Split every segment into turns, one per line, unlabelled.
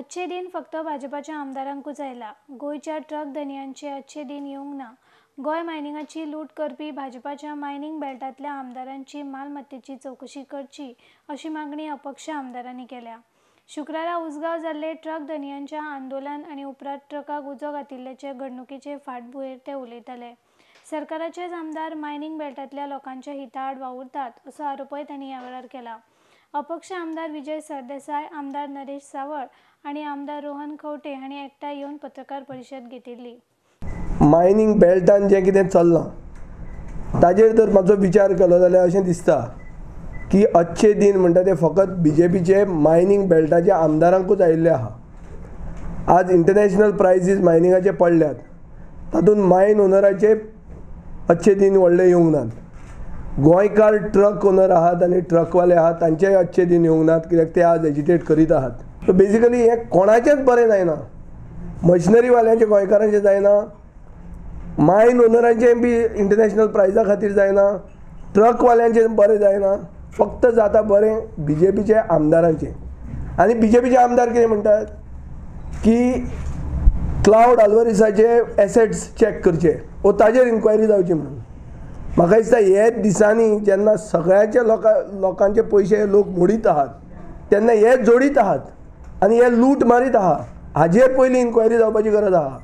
अच्छे दिन फक्त भाजपाच्या आमदारांकूच आयला। गोयच्या ट्रक धनियांचे अच्छे दिन येवंक ना। गोय मायनिंगाची लूट करपी भाजपाच्या मायनिंग बेल्टांतल्या आमदारांची मालमत्तेची चौकशी करची अशी मागणी अपक्ष आमदारांनी केल्या। शुक्रारा उसगांव जाल्ले ट्रक धनियांच्या आंदोलन आनी उपरांत ट्रकाक उजो घातिल्ल्याचे घडणुकेचे फाटभुंयेर ते उलयताले। सरकाराचेच आमदार मायनिंग बेल्टांतल्या लोकांच्या हिता आड वावुरतात असो आरोपय तांणी ह्या वेळार केला। अपक्ष आमदार विजय सरदेसाय, आमदार नरेश सावळ आणि आमदार रोहन खंवटे हांणी एकठांय येवन पत्रकार परिशद घेतिल्ली।
मायनिंग बेल्टान जे कितें चल्लां ताजेर तर मातसो विचार केलो जाल्यार अशें दिसता की अच्छे दिन म्हणटा ते फकत बीजेपीचे मायनिंग बेल्टाच्या आमदारांकूच आयिल्ले आहा। आज इंटरनॅशनल प्रायजीस मायनिंगाचे पडल्यात, तातूंत मायन ओनराचे अच्छे दिन व्हडले येवंक नात। गोंयकार ट्रक ओनर आहात आनी ट्रकवाले आहात तांचेय अच्छे दिन येवंक नात, कित्याक ते आज एजिटेट करीत आहात। सो बेसिकली हे कोणाचेच बरें जायना, मशिनरीवाल्यांचे गोंयकारांचे जायना, मायन ओनरांचे बी इंटरनॅशनल प्रायजा खातीर जायना, ट्रकवाल्यांचे बरें जायना, फक्त जाता बरें बीजेपीचे आमदारांचे। आनी बीजेपीचे आमदार कितें म्हणटात की क्लाउड आल्वारिसाचे एसेट्स चॅक करचे वो ताजेर इन्क्वायरी जावची म्हणून। म्हाका दिसता हेच दिसांनी जेन्ना सगळ्यांचे लोकांचे पयशे लोक मोडीत आहात तेन्ना हे जोडीत आहात आनी हे लूट मारीत आहात, हाजेर पयलीं इन्क्वायरी जावपाची गरज आहा।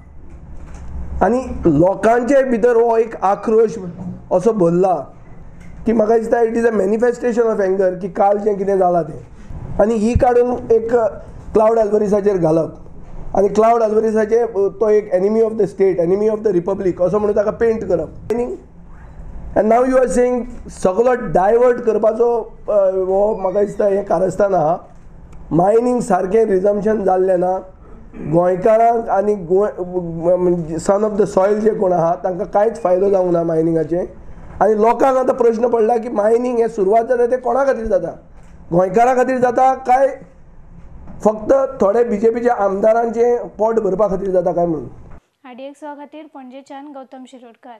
आनी लोकांचे भितर हो एक आक्रोश असो भरला की म्हाका दिसता it is a manifestation of anger की काल जें कितें जालां तें आनी ही काडून एक क्लाउड आल्वारिसाचेर घालप आनी क्लाउड आल्वारिसाचे तो एक enemy of the state, enemy of the republic असो म्हणून ताका पेंट करप। And now you are saying सगळो डायवर्ट करपाचो हो म्हाका दिसता हें कारस्थान आहा। मायनिंग सारकें रिजम्पशन जाल्लें ना, गोंयकारांक आनी सन ऑफ द सॉयल जे कोण आहा तांकां कांयच फायदो जावंक ना मायनिंगाचे। आनी लोकांक आतां प्रश्न पडला की मायनिंग हें सुरवात जाता तें कोणा खातीर जाता, गोंयकारां खातीर जाता काय फक्त थोडे बीजेपीच्या आमदारांचें पोट भरपा खातीर जाता काय म्हणून।
आडीएक्स खातीर पणजेच्यान गौतम शिरोडकार।